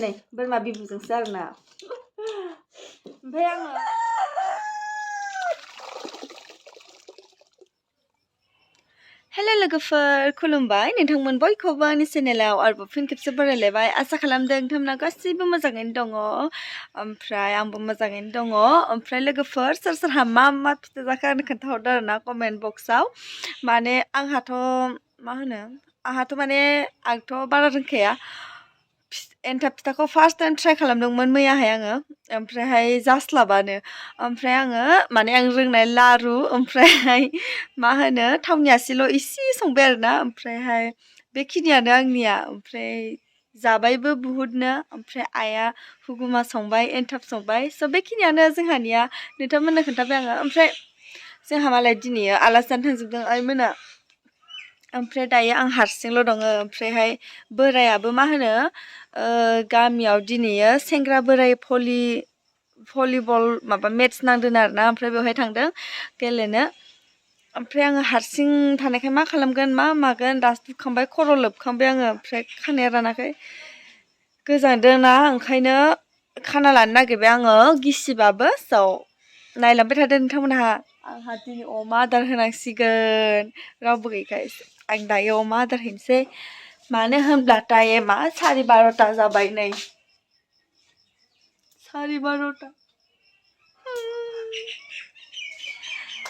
नै बोरमा बिबुजोंसो आरोना ओमफ्राय आङो हेलो लोगोफोर खुलुमबाय नोंथांमोन बयखौबो आंनि चेनेलाव आरोबाव फिन खेबसे बरायलायबाय आसा खालामदों नोंथांमोना गासैबो मोजाङैनो दङ ओमफ्राय आंबो मोजाङैनो दङ ओमफ्राय लोगोफोर सोर सोरहा मा मा फिथा जाखो आंनो खोन्थाहरदो आरोना कमेन्ट बक्सआव माने आंहाथ' मा होनो आंथ' बारा रोंखाया एन्थाब फिथाखौ फार्स्ट टाइम ट्राइ खालामदोंमोन मैयाहाय आङो ओमफ्रायहाय जास्लाबानो ओमफ्राय आङो माने आं रोंनाय लारु ओमफ्रायहाय मा होनो थावनि आसिल' इसे संबाय आरोना ओमफ्रायहाय बेखिनियानो आंनिया ओमफ्राय जाबायबो बुहुदनो ओमफ्राय आइया हुगुमा संबाय एन्थाब संबाय स' बेखिनियानो जोंहानिया नोंथांमोननो खोन्थाबाय आङो ओमफ्राय जोंहा मालाय दिनै आलासि जानो थांजोबदों आइमोना ओमफ्राय दायो आं हारसिंल' दङ ओमफ्रायहाय बोरायाबो मा होनो गामियाव दिनैयो सेंग्रा बोराइ भलिबल माबा मेट्स नांदों आरोना ओमफ्राय बेवहाय थांदों गेलेनो ओमफ्राय आङो हारसिं थानायखाय मा खालामगोन मा मागोन दासो दुखांबाय खर' लोबखांबाय आङो ओमफ्राय खानाया रानाखै गोजांदों ना ओंखायनो खाना लानो नागिरबाय आङो गिसिबाबो स' नायलांबाय थादो नोंथांमोनहा आंहा दिनै अमा आदार होनांसिगोन रावबो गैयैखाय आं दायो अमा आदार हैनोसै मानो होनब्ला टाइमा 12:30 जाबाय नै 12:30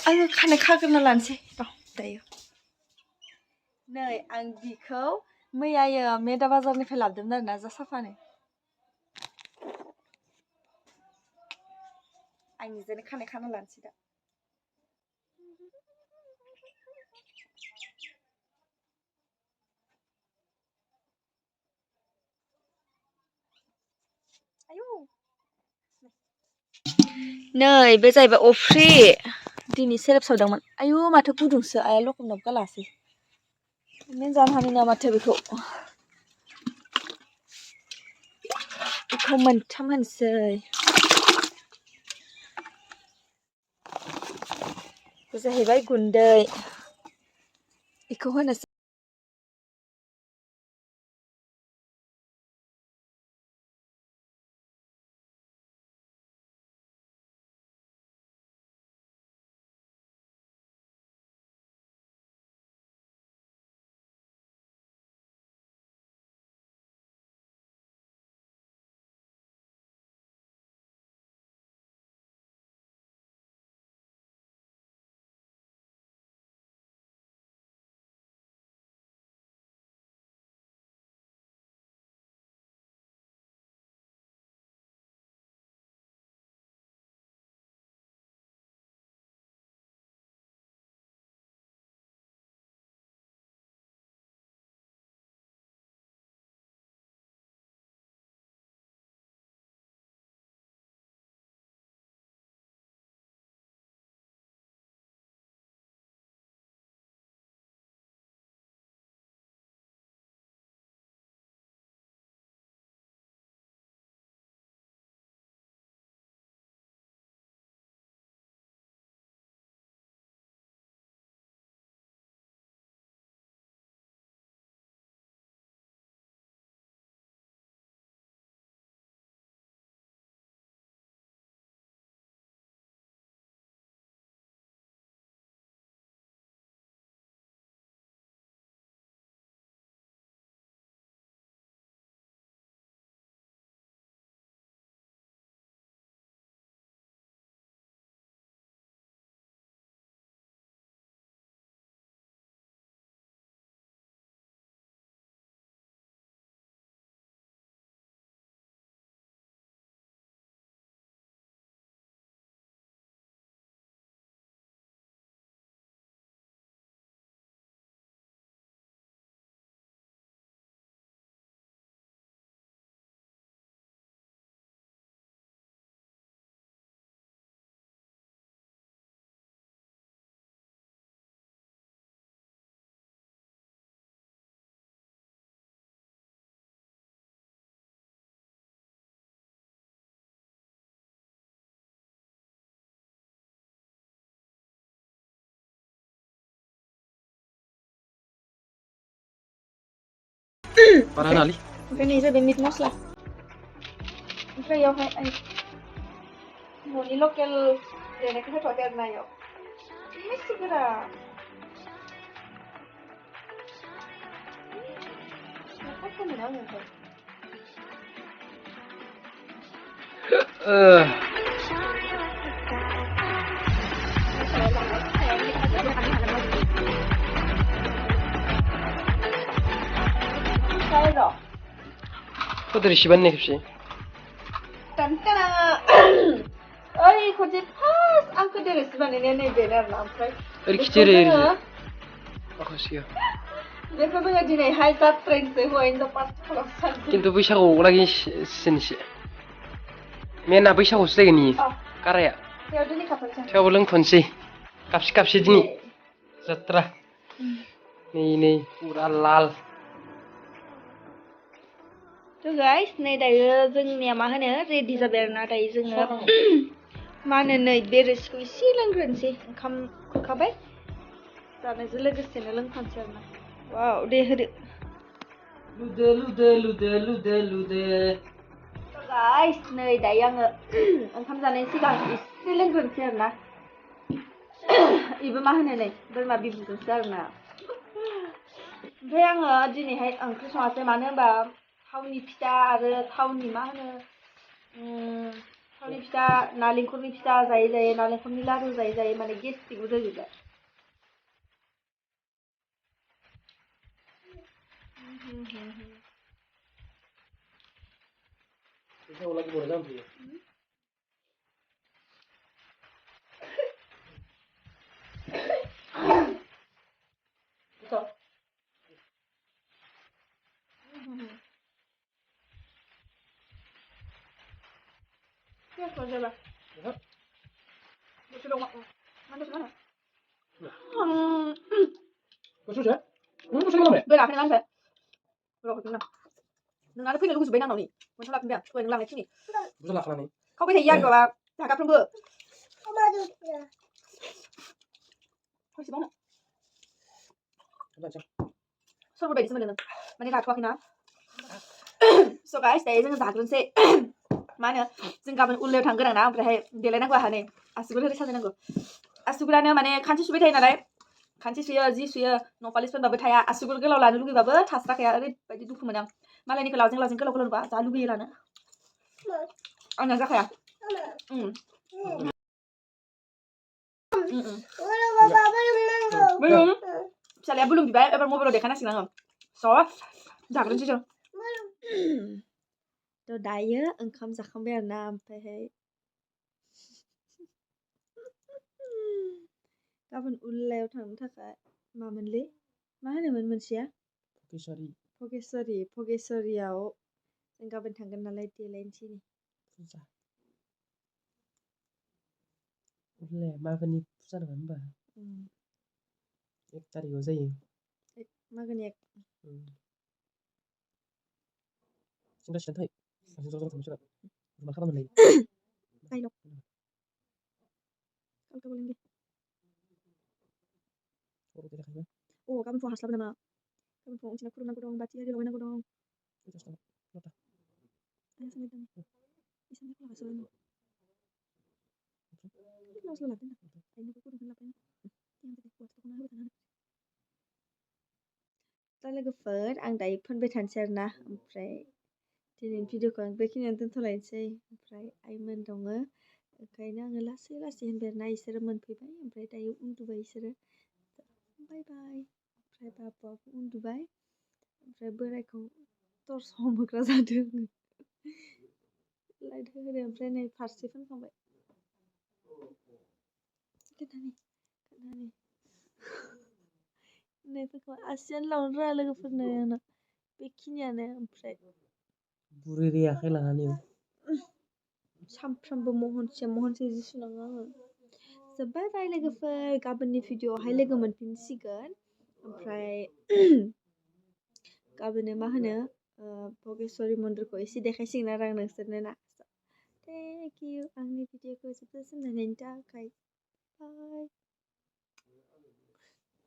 आङो खानाय खाग्रोना लानोसै र' दायो नै आं बिखौ मैयायो मेदा बाजारनिफ्राय लाबोदोंमोन आरोना जा साफानो आं निजेनो खानाय खाना लानोसै दा आयौ नै बे जाहैबाय अफ्रि दिनै सेरेब सावदोंमोन आयु माथो गुदुंसो आइया लखबनाबो गालाङासै नों जानो हानाय नङा माथो बेखौ मोनथाम होनोसै बे जाहैबाय गुन्दै बेखौ होनोसै Para nali. ओमफ्राय नै जाबाय मिट मस्ला ओमफ्राय इयावहाय न'नि लकेल देनायखौ होथ'वाखै आरो ना इयाव बेसे गोरा खस्थ' मोनो आङो ओमफ्राय Kok dari Shiban nih sih? Tantana. Ay, kocik pas. Aku dari Shiban ini benar lah. Dari kecil ya. Aku sih ya. देखो जोङो दिनैहाय जात्रेनसो हौवानि पास खालामसान खिन्थु बैसागुआव लागि सिनसे मेना बैसागुआवसो जागोन इयो गाराया थेवबो लोंथ'नोसै कापसे दिनै जात्रा नै पुरा लाल थ' गाइस नै दायो जोंनिया मा होनो रेडि जाबाय आरोना दायो जोङो मा होनो नै बे रोसिखौ एसे लोंग्रोनोसै ओंखाम खुरखाबाय जानायजों लोगोसेनो लोंफानोसै आरोना वाव दे होदो लुदो गाइस नै दायो आङो ओंखाम जानायनि सिगां एसे लोंग्रोनोसै आरोना इबो मा होनो नै बोरमा बिबुजोंसो आरोना ओमफ्राय आङो दिनैहाय ओंख्रि सङासै मानो होनबा थावनि फिथा आरो थावनि मा होनो थावनि फिथा नालेंखरनि फिथा जायै नालेंखरनि लारु जायै माने गेस्ट्रिकबो जाजोब्बाय Ya, kalau coba. Betul dong, mantap mana? Khusus ya? Khusus apa ya? Benar, kan saya. Berapa kena? Neng ada punya lu sebenarnya nong nih. Mau salah pindah, kau yang lang sini. Salah kan nih. Kau bisa iya gak, Cakap dong, Bu. Kau sih banget. Soal berbeda sebenarnya. Mana tak kuat kena. So guys, dayo जों जाग्रोनोसै मा होनो जों गाबोन उल्लेयाव थांगोन आं ना ओमफ्रायहाय देलायनांगौ आहा नै आसुगुर ओरै साजायनांगौ आसुगुरानो माने खानसे सुबाय थायो नालाय खानसे सुयो जि सुयो न'पालिस फोनबाबो थाया आसुगुर गोलाव लानो लुगैबाबो थास्राखाया ओरैबायदि दुखु मोनो आं मालायनिखौ लावजें गोलाव नुबा जा लुगैयो लानो आंना जाखाया belum फिसालाया belum बिबाय एबार मबाइलाव देखायनांसिगोन आङो स' जाग्रोनोसै जों थ' दायो ओंखाम जाखांबाय आरोना ओमफ्रायहाय गाबोन उल्लायाव थांनो थाखाय मामोनलै मा होनोमोन मोनसेया भगेसरियाव जों गाबोन थांगोन नालाय देलायनोसै उल्लाया मागोनि फुजा नङा होनबा 1 तारिखआव जायो मागोनि 1 सिन्था थायो ज' मा खालामनो लायो आइल' कालका बोलेंगे गाबोन फुङाव हास्लाबो नामा गाबोन फुङाव उथिना खुलुमनांगौ दं बाथि आरि लगायनांगौ दं दा लोगोफोर आं दायो फोनबाय थानोसै आरोना ओमफ्राय दिनैनि भिडिअखौ आं बेखिनियावनो दोनथ'लायनोसै ओमफ्राय आइमोन दङ ओंखायनो आङो लासै होनबाय आरोना इसोरो मोनफैबाय ओमफ्राय दायो उन्दुबाय इसोरो बाय बाय ओमफ्राय बाबुआबो उन्दुबाय ओमफ्राय बोराइखौ टर्स हमहोग्रा जादों लाइट होदो ओमफ्राय नै फारसे फोनखांबाय खोन्थानि नैफोरखौ आसियानो लावनो रोङा लोगोफोरनो आंना बेखिनियानो ओमफ्राय बुरि आखाइ लानानै सानफ्रामबो महनसे जि सुनाङो आङो जोब्बाय बाय लोगोफोर गाबोननि भिडिअआवहाय लोगो मोनफिनसिगोन ओमफ्राय गाबोनो मा होनो भगेसरि मन्दिरखौ एसे देखायसिगोन आरो आं नोंसोरनो ना थेंक इउ आंनि भिडिअखौ जोबजासिम नायनायनि थाखाय बाय